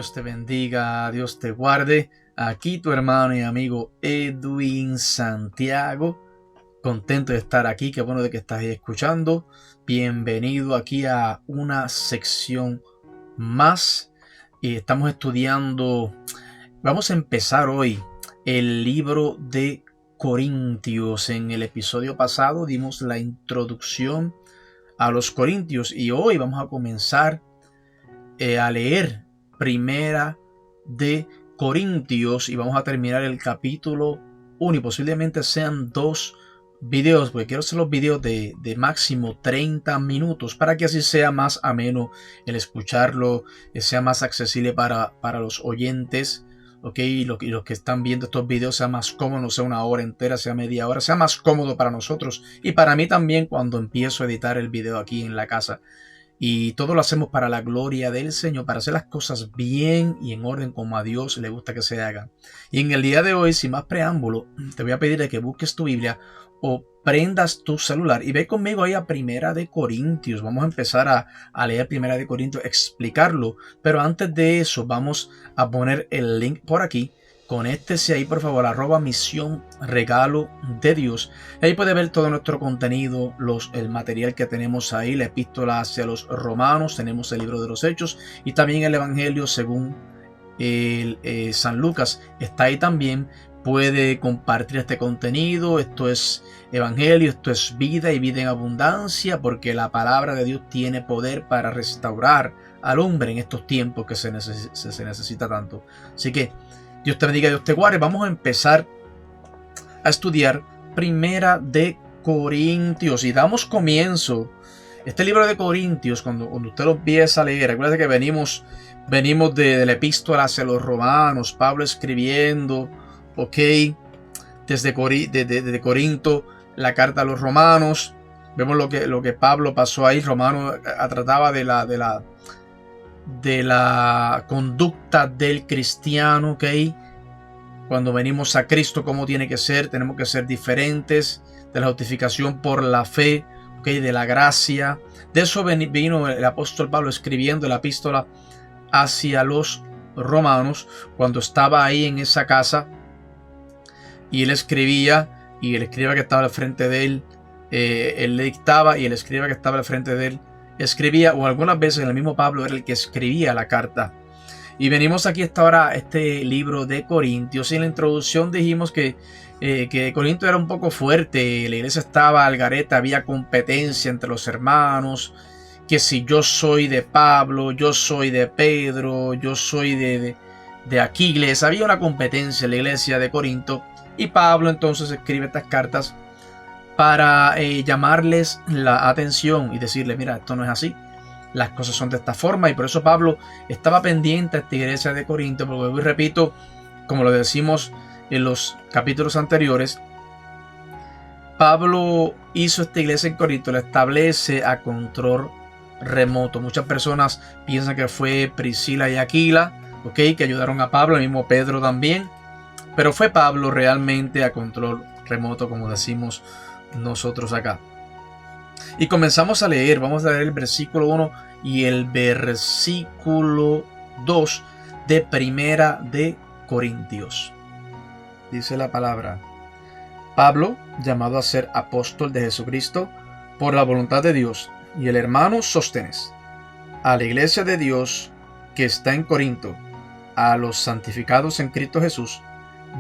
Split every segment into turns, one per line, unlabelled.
Dios te bendiga, Dios te guarde. Aquí tu hermano y amigo Edwin Santiago. Contento de estar aquí, qué bueno de que estás ahí escuchando. Bienvenido aquí a una sección más. Estamos estudiando, vamos a empezar hoy el libro de Corintios. En el episodio pasado dimos la introducción a los Corintios y hoy vamos a comenzar a leer Primera de Corintios y vamos a terminar el capítulo 1 y posiblemente sean 2 videos, porque quiero hacer los videos de máximo 30 minutos para que así sea más ameno el escucharlo, sea más accesible para los oyentes, ¿ok? Y los que están viendo estos videos sea más cómodo, no sea una hora entera, sea media hora, sea más cómodo para nosotros y para mí también cuando empiezo a editar el video aquí en la casa. Y todo lo hacemos para la gloria del Señor, para hacer las cosas bien y en orden como a Dios le gusta que se hagan. Y en el día de hoy, sin más preámbulo, te voy a pedir que busques tu Biblia o prendas tu celular y ve conmigo ahí a Primera de Corintios. Vamos a empezar a leer Primera de Corintios, explicarlo. Pero antes de eso, vamos a poner el link por aquí. Conéctese ahí por favor, @misión regalo de Dios. Ahí puede ver todo nuestro contenido, el material que tenemos ahí, la epístola hacia los romanos, tenemos el libro de los Hechos y también el Evangelio según San Lucas. Está ahí también, puede compartir este contenido. Esto es Evangelio, esto es vida y vida en abundancia, porque la palabra de Dios tiene poder para restaurar al hombre en estos tiempos que se necesita tanto. Así que Dios te bendiga, Dios te guarde. Vamos a empezar a estudiar Primera de Corintios y damos comienzo. Este libro de Corintios, cuando usted lo empieza a leer, recuerda que venimos de la epístola hacia los romanos, Pablo escribiendo, ok, desde Corinto, la carta a los romanos. Vemos lo que Pablo pasó ahí. Romano trataba de la conducta del cristiano, ¿ok? Cuando venimos a Cristo, cómo tiene que ser, tenemos que ser diferentes, de la justificación por la fe, ¿ok? De la gracia. De eso vino el apóstol Pablo escribiendo la epístola hacia los romanos, cuando estaba ahí en esa casa, y él escribía, y el escriba que estaba al frente de él, él le dictaba, y el escriba que estaba al frente de él escribía, o algunas veces el mismo Pablo era el que escribía la carta. Y venimos aquí hasta ahora este libro de Corintios. Y en la introducción dijimos que Corinto era un poco fuerte, la iglesia estaba al garete, había competencia entre los hermanos, que si yo soy de Pablo, yo soy de Pedro, yo soy de Aquiles, había una competencia en la iglesia de Corinto. Y Pablo entonces escribe estas cartas para llamarles la atención y decirles, mira, esto no es así, las cosas son de esta forma. Y por eso Pablo estaba pendiente a esta iglesia de Corinto, porque hoy repito, como lo decimos en los capítulos anteriores, Pablo hizo esta iglesia en Corinto, la establece a control remoto. Muchas personas piensan que fue Priscila y Aquila, okay, que ayudaron a Pablo, el mismo Pedro también, pero fue Pablo realmente a control remoto, como decimos nosotros acá. Y comenzamos a leer. Vamos a leer el versículo 1 y el versículo 2 de Primera de Corintios. Dice la palabra: Pablo, llamado a ser apóstol de Jesucristo por la voluntad de Dios, y el hermano Sóstenes, a la iglesia de Dios que está en Corinto, a los santificados en Cristo Jesús,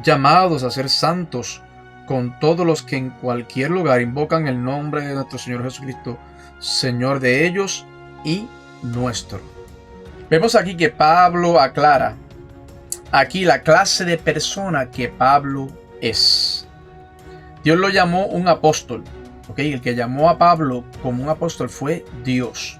llamados a ser santos, con todos los que en cualquier lugar invocan el nombre de nuestro Señor Jesucristo, Señor de ellos y nuestro. Vemos aquí que Pablo aclara aquí la clase de persona que Pablo es. Dios lo llamó un apóstol, ¿ok? El que llamó a Pablo como un apóstol fue Dios.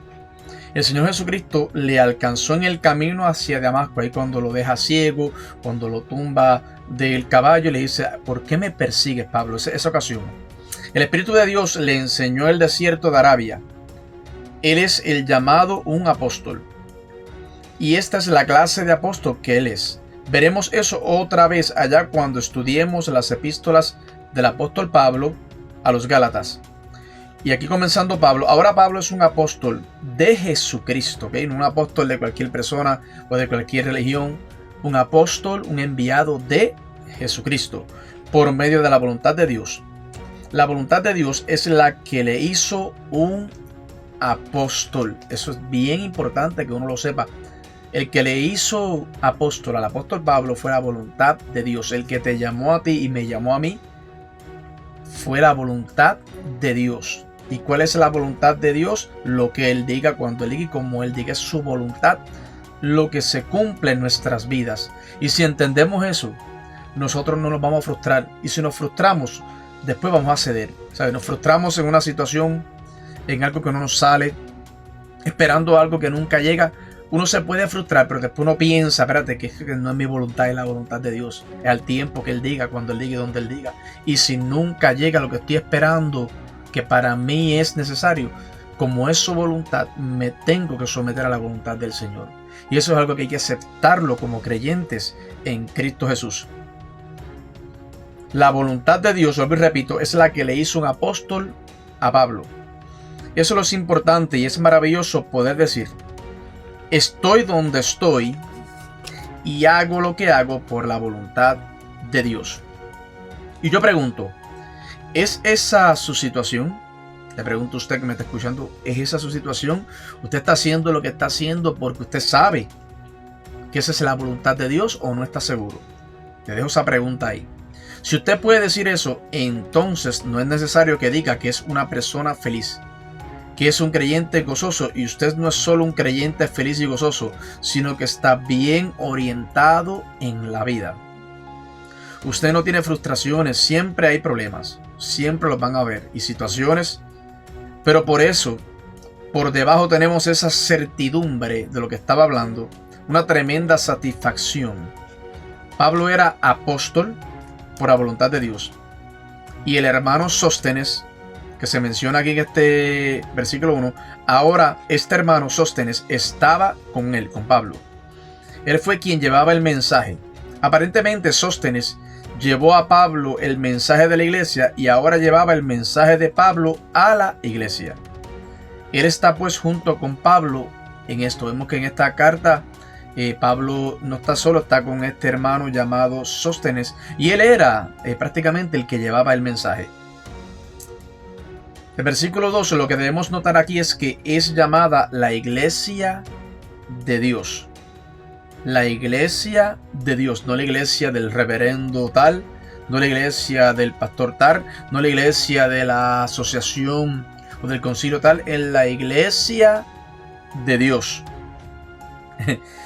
El Señor Jesucristo le alcanzó en el camino hacia Damasco, ahí cuando lo deja ciego, cuando lo tumba del caballo, le dice, ¿por qué me persigues, Pablo? Esa ocasión. El Espíritu de Dios le enseñó el desierto de Arabia. Él es el llamado un apóstol. Y esta es la clase de apóstol que él es. Veremos eso otra vez allá cuando estudiemos las epístolas del apóstol Pablo a los Gálatas. Y aquí comenzando Pablo. Ahora Pablo es un apóstol de Jesucristo, ¿ok? No un apóstol de cualquier persona o de cualquier religión. Un apóstol, un enviado de Jesucristo por medio de la voluntad de Dios. La voluntad de Dios es la que le hizo un apóstol. Eso es bien importante que uno lo sepa. El que le hizo apóstol al apóstol Pablo fue la voluntad de Dios. El que te llamó a ti y me llamó a mí fue la voluntad de Dios. ¿Y cuál es la voluntad de Dios? Lo que Él diga, cuando Él diga y como Él diga, es su voluntad, lo que se cumple en nuestras vidas. Y si entendemos eso, nosotros no nos vamos a frustrar. Y si nos frustramos, después vamos a ceder. ¿Sabes? Nos frustramos en una situación, en algo que no nos sale, esperando algo que nunca llega. Uno se puede frustrar, pero después uno piensa, espérate, que no es mi voluntad, es la voluntad de Dios. Es al tiempo que Él diga, cuando Él diga y donde Él diga. Y si nunca llega lo que estoy esperando, que para mí es necesario, como es su voluntad, me tengo que someter a la voluntad del Señor. Y eso es algo que hay que aceptarlo como creyentes en Cristo Jesús. La voluntad de Dios, vuelvo y repito, es la que le hizo un apóstol a Pablo. Eso es lo importante y es maravilloso poder decir: estoy donde estoy y hago lo que hago por la voluntad de Dios. Y yo pregunto, ¿es esa su situación? Le pregunto a usted que me está escuchando, ¿es esa su situación? ¿Usted está haciendo lo que está haciendo porque usted sabe que esa es la voluntad de Dios o no está seguro? Le dejo esa pregunta ahí. Si usted puede decir eso, entonces no es necesario que diga que es una persona feliz, que es un creyente gozoso. Y usted no es solo un creyente feliz y gozoso, sino que está bien orientado en la vida. Usted no tiene frustraciones, siempre hay problemas, siempre los van a ver y situaciones, pero por eso, por debajo tenemos esa certidumbre de lo que estaba hablando, una tremenda satisfacción. Pablo era apóstol por la voluntad de Dios, y el hermano Sóstenes, que se menciona aquí en este versículo 1, ahora este hermano Sóstenes estaba con él, con Pablo. Él fue quien llevaba el mensaje. Aparentemente Sóstenes llevó a Pablo el mensaje de la iglesia y ahora llevaba el mensaje de Pablo a la iglesia. Él está pues junto con Pablo en esto. Vemos que en esta carta Pablo no está solo, está con este hermano llamado Sóstenes, y él era prácticamente el que llevaba el mensaje. El versículo 12, lo que debemos notar aquí es que es llamada la iglesia de Dios. La iglesia de Dios, no la iglesia del reverendo tal, no la iglesia del pastor tal, no la iglesia de la asociación o del concilio tal, es la iglesia de Dios.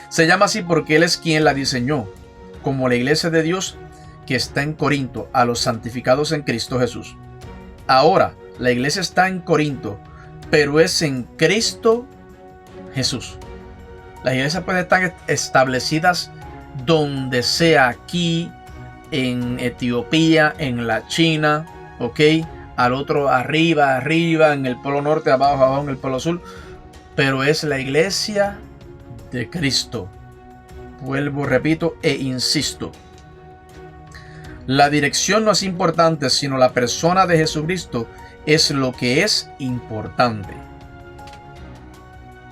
Se llama así porque Él es quien la diseñó, como la iglesia de Dios que está en Corinto, a los santificados en Cristo Jesús. Ahora, la iglesia está en Corinto, pero es en Cristo Jesús. Las iglesias pueden estar establecidas donde sea, aquí, en Etiopía, en la China, ¿ok? Al otro arriba, en el polo norte, abajo, en el polo sur. Pero es la iglesia de Cristo. Vuelvo, repito e insisto. La dirección no es importante, sino la persona de Jesucristo es lo que es importante.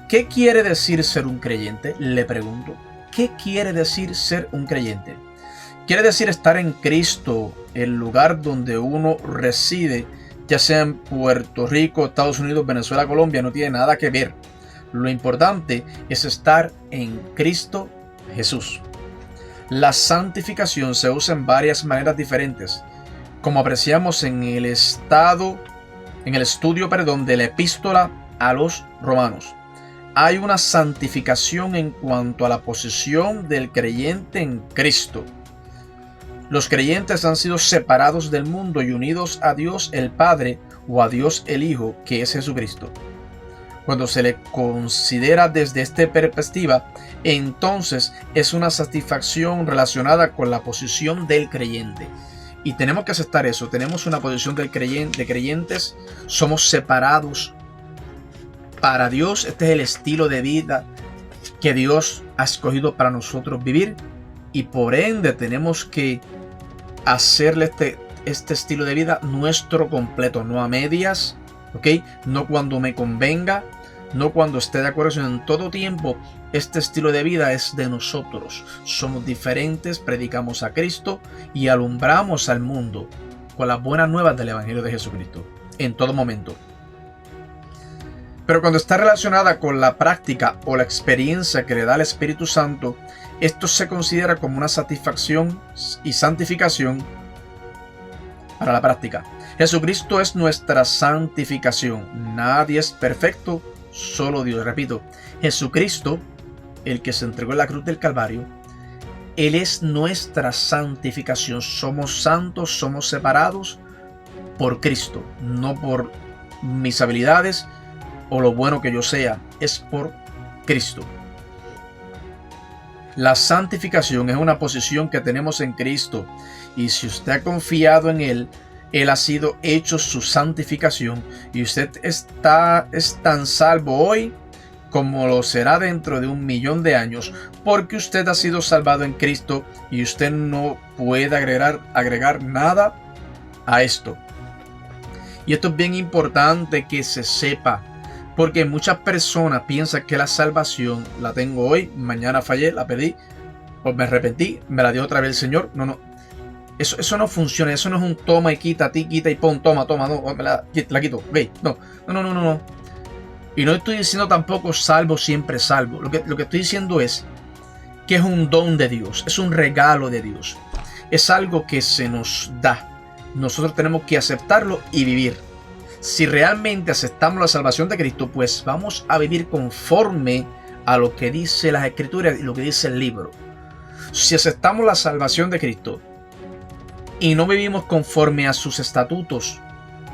¿Qué quiere decir ser un creyente? Le pregunto. ¿Qué quiere decir ser un creyente? Quiere decir estar en Cristo, el lugar donde uno reside, ya sea en Puerto Rico, Estados Unidos, Venezuela, Colombia, no tiene nada que ver. Lo importante es estar en Cristo Jesús. La santificación se usa en varias maneras diferentes, como apreciamos en el estudio de la epístola a los romanos. Hay una santificación en cuanto a la posición del creyente en Cristo. Los creyentes han sido separados del mundo y unidos a Dios el Padre o a Dios el Hijo, que es Jesucristo. Cuando se le considera desde esta perspectiva, entonces es una satisfacción relacionada con la posición del creyente. Y tenemos que aceptar eso. Tenemos una posición de creyentes, somos separados para Dios. Este es el estilo de vida que Dios ha escogido para nosotros vivir, y por ende tenemos que hacerle este estilo de vida nuestro completo, no a medias, ¿ok? No cuando me convenga, no cuando esté de acuerdo, sino en todo tiempo. Este estilo de vida es de nosotros. Somos diferentes, predicamos a Cristo y alumbramos al mundo con las buenas nuevas del Evangelio de Jesucristo en todo momento. Pero cuando está relacionada con la práctica o la experiencia que le da el Espíritu Santo, esto se considera como una satisfacción y santificación para la práctica. Jesucristo es nuestra santificación. Nadie es perfecto, solo Dios. Repito, Jesucristo, el que se entregó en la cruz del Calvario, Él es nuestra santificación. Somos santos, somos separados por Cristo, no por mis habilidades o lo bueno que yo sea, es por Cristo. La santificación es una posición que tenemos en Cristo, y si usted ha confiado en Él, Él ha sido hecho su santificación, y usted es tan salvo hoy como lo será dentro de 1.000.000 de años, porque usted ha sido salvado en Cristo y usted no puede agregar nada a esto. Y esto es bien importante que se sepa, porque muchas personas piensan que la salvación la tengo hoy, mañana fallé, la pedí, o me arrepentí, me la dio otra vez el Señor. No. Eso no funciona, eso no es un toma y quita, ti quita y pon, toma, no, me la quito, ok, no. Y no estoy diciendo tampoco salvo, siempre salvo. Lo que estoy diciendo es que es un don de Dios, es un regalo de Dios. Es algo que se nos da. Nosotros tenemos que aceptarlo y vivir. Si realmente aceptamos la salvación de Cristo, pues vamos a vivir conforme a lo que dice las Escrituras y lo que dice el libro. Si aceptamos la salvación de Cristo y no vivimos conforme a sus estatutos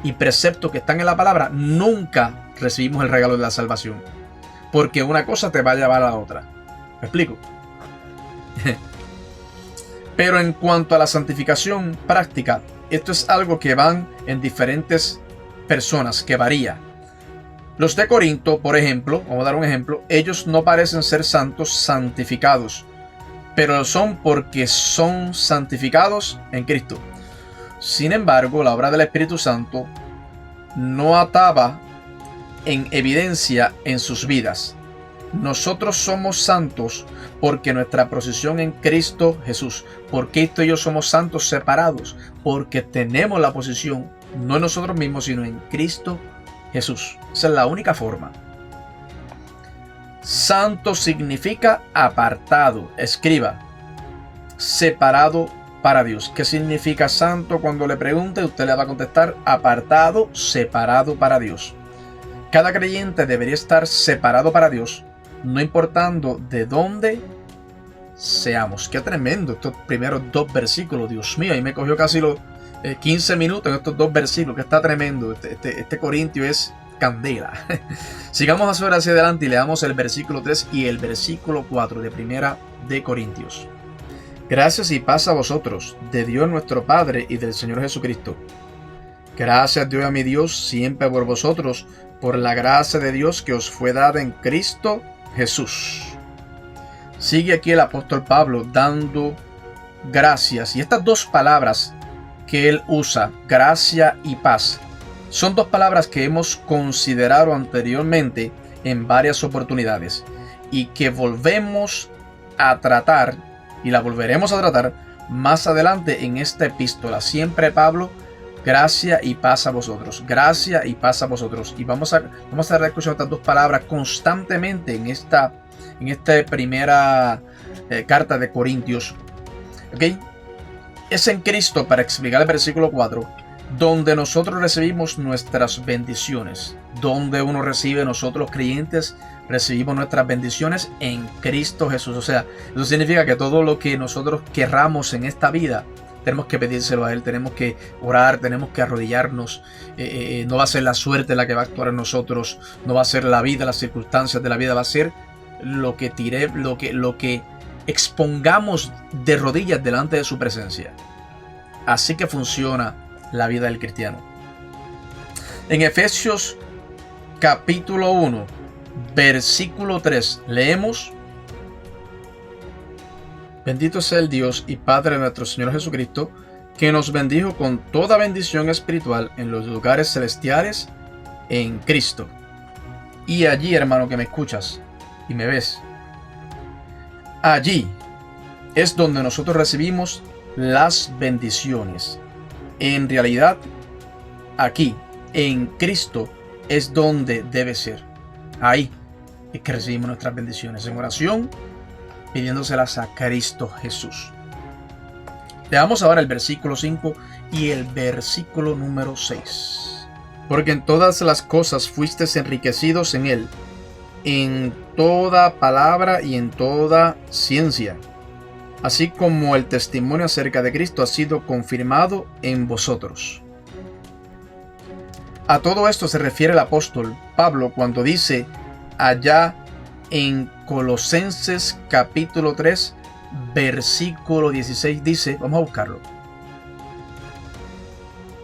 y preceptos que están en la palabra, nunca recibimos el regalo de la salvación, porque una cosa te va a llevar a la otra. ¿Me explico? Pero en cuanto a la santificación práctica, esto es algo que van en diferentes personas, que varía. Los de Corinto, por ejemplo, vamos a dar un ejemplo, ellos no parecen ser santos santificados, pero lo son porque son santificados en Cristo. Sin embargo, la obra del Espíritu Santo no ataba en evidencia en sus vidas. Nosotros somos santos porque nuestra posición en Cristo Jesús. ¿Por qué esto y yo somos santos separados? Porque tenemos la posición, no en nosotros mismos, sino en Cristo Jesús. Esa es la única forma. Santo significa apartado. Escriba, separado para Dios. ¿Qué significa santo? Cuando le pregunte, usted le va a contestar apartado, separado para Dios. Cada creyente debería estar separado para Dios, no importando de dónde seamos. Qué tremendo estos primeros 2 versículos. Dios mío, ahí me cogió casi los 15 minutos en estos 2 versículos, que está tremendo. Este Corintio es candela. Sigamos hacia adelante y leamos el versículo 3 y el versículo 4 de Primera de Corintios. Gracias y paz a vosotros, de Dios nuestro Padre y del Señor Jesucristo. Gracias doy a mi Dios siempre por vosotros, por la gracia de Dios que os fue dada en Cristo Jesús. Sigue aquí el apóstol Pablo dando gracias. Y estas 2 palabras que él usa, gracia y paz, son 2 palabras que hemos considerado anteriormente en varias oportunidades y que volvemos a tratar y la volveremos a tratar más adelante en esta epístola. Siempre Pablo, gracia y paz a vosotros, gracia y paz a vosotros. Y vamos a estar escuchando estas 2 palabras constantemente en esta primera carta de Corintios. ¿Okay? Es en Cristo, para explicar el versículo 4, donde nosotros recibimos nuestras bendiciones. Donde uno recibe, nosotros los creyentes recibimos nuestras bendiciones en Cristo Jesús. O sea, eso significa que todo lo que nosotros querramos en esta vida, tenemos que pedírselo a Él, tenemos que orar, tenemos que arrodillarnos. No va a ser la suerte la que va a actuar en nosotros, no va a ser la vida, las circunstancias de la vida, va a ser lo que expongamos de rodillas delante de su presencia. Así que funciona la vida del cristiano. En Efesios capítulo 1, versículo 3, leemos: Bendito sea el Dios y Padre de nuestro Señor Jesucristo, que nos bendijo con toda bendición espiritual en los lugares celestiales en Cristo. Y allí, hermano, que me escuchas y me ves, allí es donde nosotros recibimos las bendiciones. En realidad, aquí, en Cristo, es donde debe ser. Ahí es que recibimos nuestras bendiciones, en oración, pidiéndoselas a Cristo Jesús. Leamos ahora el versículo 5 y el versículo número 6. Porque en todas las cosas fuisteis enriquecidos en Él, en toda palabra y en toda ciencia, así como el testimonio acerca de Cristo ha sido confirmado en vosotros. A todo esto se refiere el apóstol Pablo cuando dice allá en Colosenses capítulo 3, versículo 16, dice, vamos a buscarlo.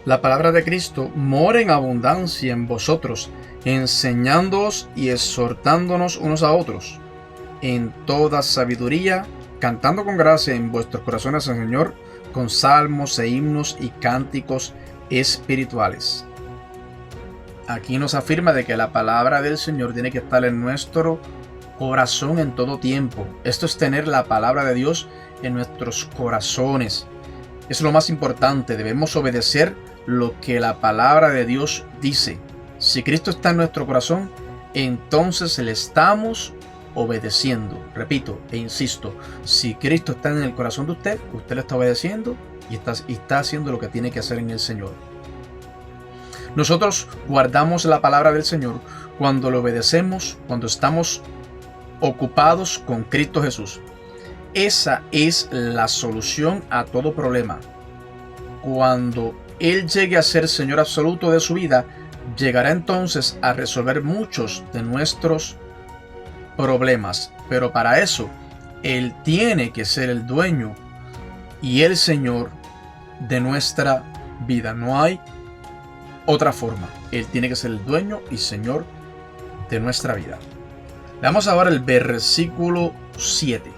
La palabra de Cristo mora en abundancia en vosotros, enseñándoos y exhortándonos unos a otros, en toda sabiduría, cantando con gracia en vuestros corazones al Señor, con salmos e himnos y cánticos espirituales. Aquí nos afirma de que la palabra del Señor tiene que estar en nuestro corazón en todo tiempo. Esto es tener la palabra de Dios en nuestros corazones. Es lo más importante. Debemos obedecer lo que la palabra de Dios dice. Si Cristo está en nuestro corazón, entonces le estamos obedeciendo. Repito e insisto, si Cristo está en el corazón de usted, usted le está obedeciendo y está haciendo lo que tiene que hacer en el Señor. Nosotros guardamos la palabra del Señor cuando le obedecemos, cuando estamos ocupados con Cristo Jesús. Esa es la solución a todo problema. Cuando Él llegue a ser Señor absoluto de su vida, llegará entonces a resolver muchos de nuestros problemas. Pero para eso, Él tiene que ser el dueño y el Señor de nuestra vida. No hay otra forma. Él tiene que ser el dueño y Señor de nuestra vida. Leamos ahora el versículo 7.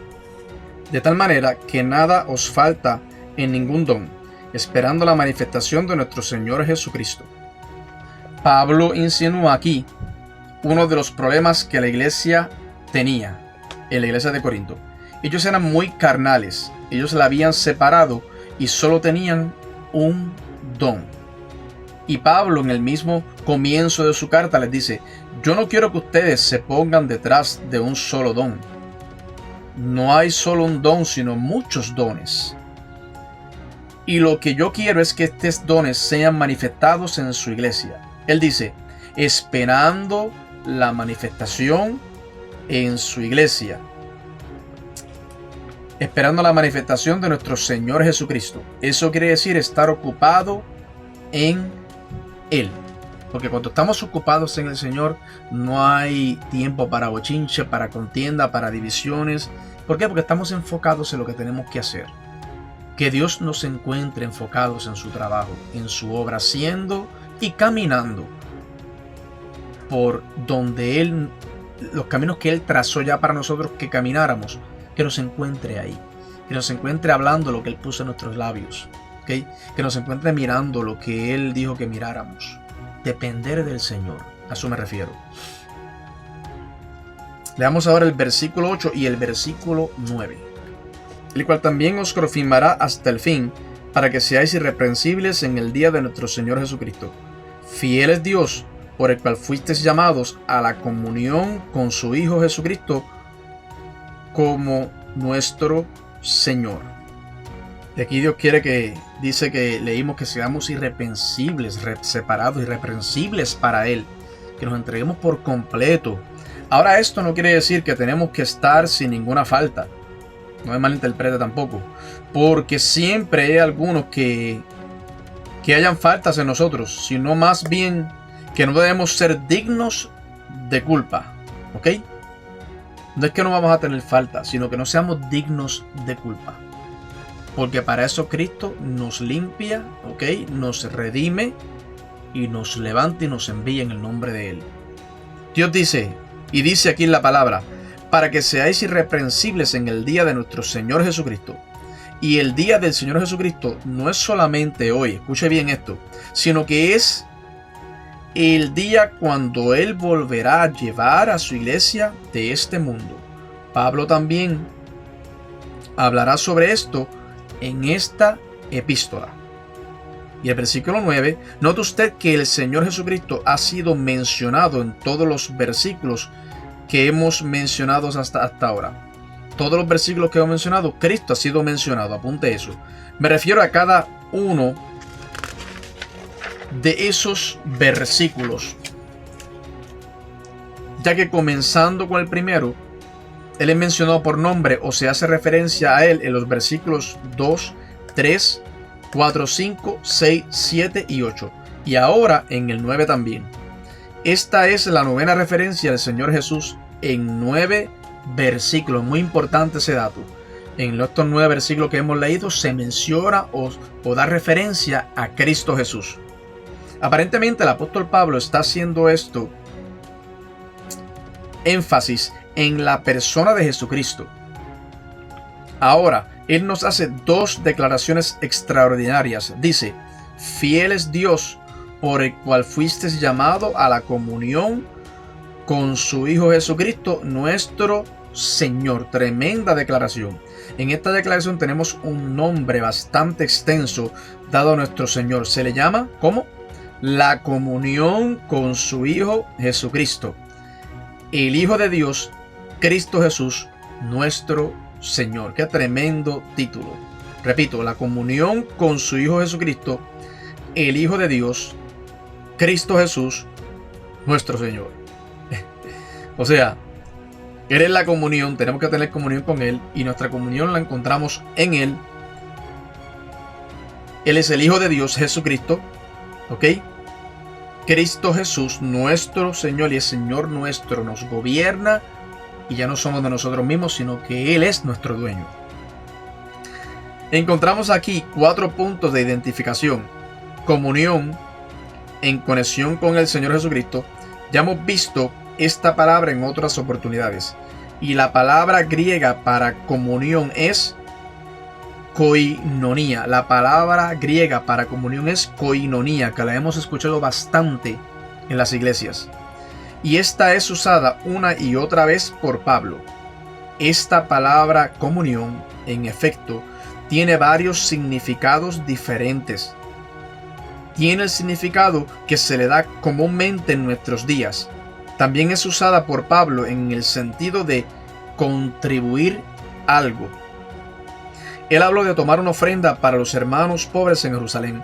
De tal manera que nada os falta en ningún don, esperando la manifestación de nuestro Señor Jesucristo. Pablo insinúa aquí uno de los problemas que la iglesia tenía en la iglesia de Corinto. Ellos eran muy carnales. Ellos la habían separado y solo tenían un don. Y Pablo en el mismo comienzo de su carta les dice, yo no quiero que ustedes se pongan detrás de un solo don. No hay solo un don, sino muchos dones. Y lo que yo quiero es que estos dones sean manifestados en su iglesia. Él dice, esperando la manifestación en su iglesia. Esperando la manifestación de nuestro Señor Jesucristo. Eso quiere decir estar ocupado en Él. Porque cuando estamos ocupados en el Señor, no hay tiempo para bochinche, para contienda, para divisiones. ¿Por qué? Porque estamos enfocados en lo que tenemos que hacer. Que Dios nos encuentre enfocados en su trabajo, en su obra, haciendo y caminando por donde Él, los caminos que Él trazó ya para nosotros que camináramos, que nos encuentre ahí, que nos encuentre hablando lo que Él puso en nuestros labios, ¿okay? Que nos encuentre mirando lo que Él dijo que miráramos. Depender del Señor, a eso me refiero. Leamos ahora el versículo 8 y el versículo 9. El cual también os confirmará hasta el fin, para que seáis irreprensibles en el día de nuestro Señor Jesucristo. Fiel es Dios, por el cual fuisteis llamados a la comunión con su Hijo Jesucristo, como nuestro Señor. Y aquí Dios dice que leímos que seamos irreprensibles, separados, irreprensibles para Él, que nos entreguemos por completo. Ahora esto no quiere decir que tenemos que estar sin ninguna falta, no me malinterprete tampoco, porque siempre hay algunos que hayan faltas en nosotros, sino más bien que no debemos ser dignos de culpa, ¿ok? No es que no vamos a tener falta, sino que no seamos dignos de culpa. Porque para eso Cristo nos limpia, ¿ok? Nos redime y nos levanta y nos envía en el nombre de Él. Dios dice, y dice aquí en la palabra, para que seáis irreprensibles en el día de nuestro Señor Jesucristo. Y el día del Señor Jesucristo no es solamente hoy, escuche bien esto, sino que es el día cuando Él volverá a llevar a su iglesia de este mundo. Pablo también hablará sobre esto en esta epístola. Y el versículo 9, note usted que el Señor Jesucristo ha sido mencionado en todos los versículos que hemos mencionado hasta ahora. Todos los versículos que hemos mencionado, Cristo ha sido mencionado. Apunte eso. Me refiero a cada uno de esos versículos, ya que comenzando con el primero, Él es mencionado por nombre o se hace referencia a Él en los versículos 2, 3, 4, 5, 6, 7 y 8. Y ahora en el 9 también. Esta es la novena referencia del Señor Jesús en 9 versículos. Muy importante ese dato. En estos 9 versículos que hemos leído se menciona o da referencia a Cristo Jesús. Aparentemente el apóstol Pablo está haciendo esto énfasis en la persona de Jesucristo. Ahora, Él nos hace dos declaraciones extraordinarias. Dice, fiel es Dios por el cual fuisteis llamado a la comunión con su Hijo Jesucristo, nuestro Señor. Tremenda declaración. En esta declaración tenemos un nombre bastante extenso dado a nuestro Señor. Se le llama, ¿cómo? La comunión con su Hijo Jesucristo. El Hijo de Dios, Cristo Jesús, nuestro Señor. Qué tremendo título. Repito, la comunión con su Hijo Jesucristo, el Hijo de Dios, Cristo Jesús, nuestro Señor. O sea, Él es la comunión, tenemos que tener comunión con Él y nuestra comunión la encontramos en Él. Él es el Hijo de Dios, Jesucristo, ¿ok? Cristo Jesús, nuestro Señor y el Señor nuestro, nos gobierna y ya no somos de nosotros mismos, sino que Él es nuestro dueño. Encontramos aquí 4 puntos de identificación. Comunión en conexión con el Señor Jesucristo. Ya hemos visto esta palabra en otras oportunidades. Y la palabra griega para comunión es koinonía. La palabra griega para comunión es koinonía, que la hemos escuchado bastante en las iglesias. Y esta es usada una y otra vez por Pablo. Esta palabra comunión, en efecto, tiene varios significados diferentes. Tiene el significado que se le da comúnmente en nuestros días. También es usada por Pablo en el sentido de contribuir algo. Él habló de tomar una ofrenda para los hermanos pobres en Jerusalén.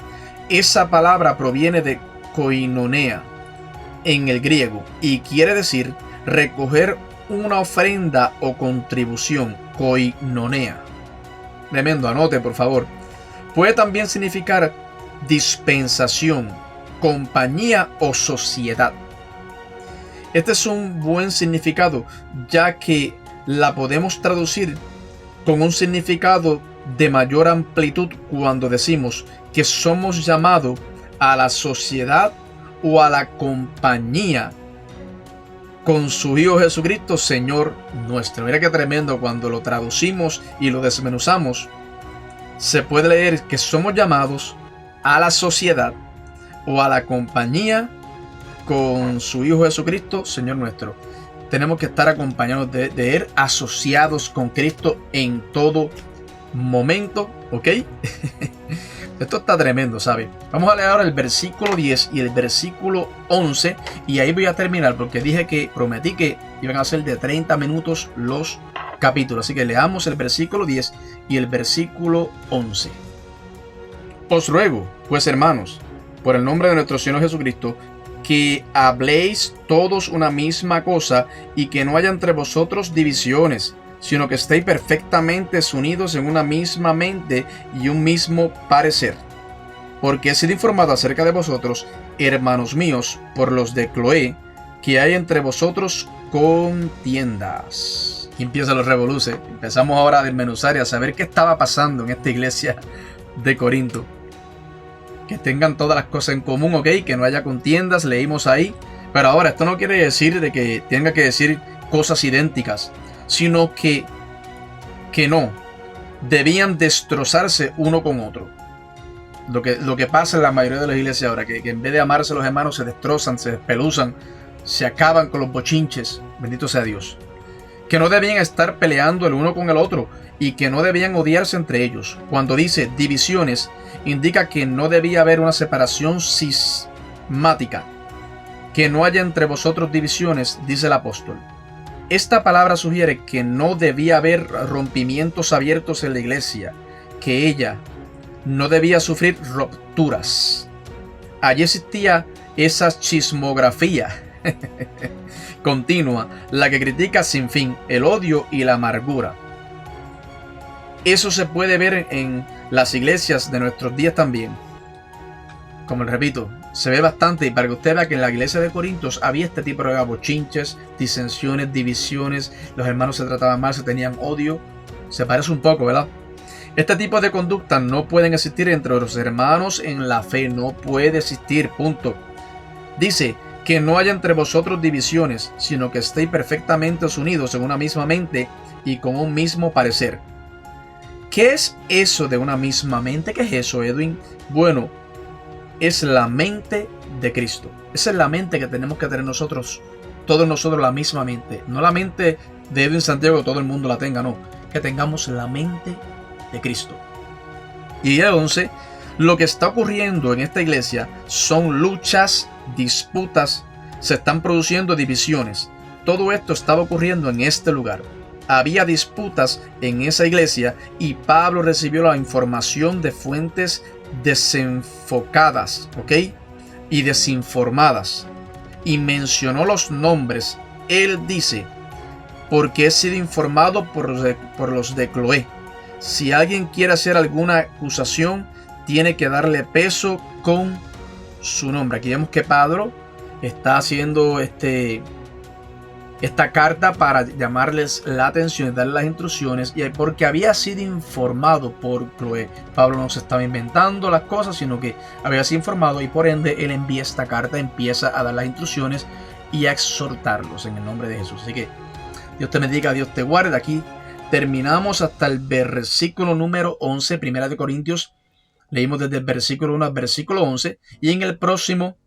Esa palabra proviene de koinonea en el griego y quiere decir recoger una ofrenda o contribución. Koinonea. Tremendo, anote por favor. Puede también significar dispensación, compañía o sociedad. Este es un buen significado, ya que la podemos traducir con un significado de mayor amplitud cuando decimos que somos llamados a la sociedad o a la compañía con su Hijo Jesucristo, Señor nuestro. Mira qué tremendo cuando lo traducimos y lo desmenuzamos. Se puede leer que somos llamados a la sociedad o a la compañía con su Hijo Jesucristo, Señor nuestro. Tenemos que estar acompañados de Él, asociados con Cristo en todo momento, ¿ok? Esto está tremendo, ¿sabe? Vamos a leer ahora el versículo 10 y el versículo 11 y ahí voy a terminar porque prometí que iban a ser de 30 minutos los capítulos. Así que leamos el versículo 10 y el versículo 11. Os ruego, pues hermanos, por el nombre de nuestro Señor Jesucristo, que habléis todos una misma cosa y que no haya entre vosotros divisiones, sino que estéis perfectamente unidos en una misma mente y un mismo parecer. Porque he sido informado acerca de vosotros, hermanos míos, por los de Cloé, que hay entre vosotros contiendas. Y empiezan los revoluces. Empezamos ahora a desmenuzar y a saber qué estaba pasando en esta iglesia de Corinto. Que tengan todas las cosas en común, ok, que no haya contiendas, leímos ahí. Pero ahora, esto no quiere decir de que tenga que decir cosas idénticas, sino que no, debían destrozarse uno con otro. Lo que pasa en la mayoría de las iglesias ahora, que en vez de amarse los hermanos se destrozan, se despeluzan, se acaban con los bochinches. Bendito sea Dios. Que no debían estar peleando el uno con el otro y que no debían odiarse entre ellos. Cuando dice divisiones, indica que no debía haber una separación cismática. Que no haya entre vosotros divisiones, dice el apóstol. Esta palabra sugiere que no debía haber rompimientos abiertos en la iglesia, que ella no debía sufrir rupturas. Allí existía esa chismografía continua, la que critica sin fin el odio y la amargura. Eso se puede ver en las iglesias de nuestros días también. Como les repito, se ve bastante, y para que usted vea que en la iglesia de Corintios había este tipo de bochinches, disensiones, divisiones, los hermanos se trataban mal, se tenían odio. Se parece un poco, ¿verdad? Este tipo de conducta no pueden existir entre los hermanos en la fe, no puede existir, punto. Dice que no haya entre vosotros divisiones, sino que estéis perfectamente unidos en una misma mente y con un mismo parecer. ¿Qué es eso de una misma mente? ¿Qué es eso, Edwin? Bueno, es la mente de Cristo. Esa es la mente que tenemos que tener nosotros, todos nosotros, la misma mente. No la mente de Edwin Santiago, que todo el mundo la tenga, no. Que tengamos la mente de Cristo. Y entonces, lo que está ocurriendo en esta iglesia son luchas, disputas, se están produciendo divisiones. Todo esto estaba ocurriendo en este lugar. Había disputas en esa iglesia y Pablo recibió la información de fuentes desenfocadas, ¿ok? Y desinformadas. Y mencionó los nombres. Él dice, porque he sido informado por los de Cloé. Si alguien quiere hacer alguna acusación, tiene que darle peso con su nombre. Aquí vemos que Pablo está haciendo esta carta para llamarles la atención y darles las instrucciones, y porque había sido informado por Cloé. Pablo no se estaba inventando las cosas, sino que había sido informado, y por ende él envía esta carta, empieza a dar las instrucciones y a exhortarlos en el nombre de Jesús. Así que Dios te bendiga, Dios te guarde. Aquí terminamos hasta el versículo número 11, Primera de Corintios. Leímos desde el versículo 1 al versículo 11, y en el próximo,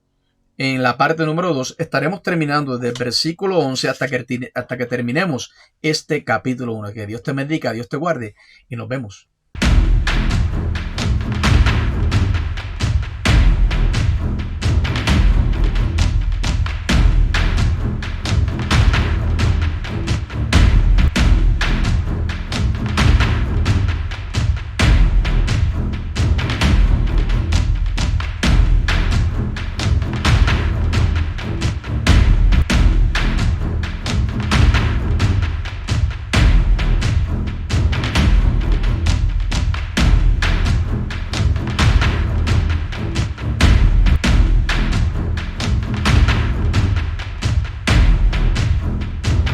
en la parte número 2, estaremos terminando desde el versículo 11 hasta que terminemos este capítulo 1. Que Dios te bendiga, Dios te guarde, y nos vemos.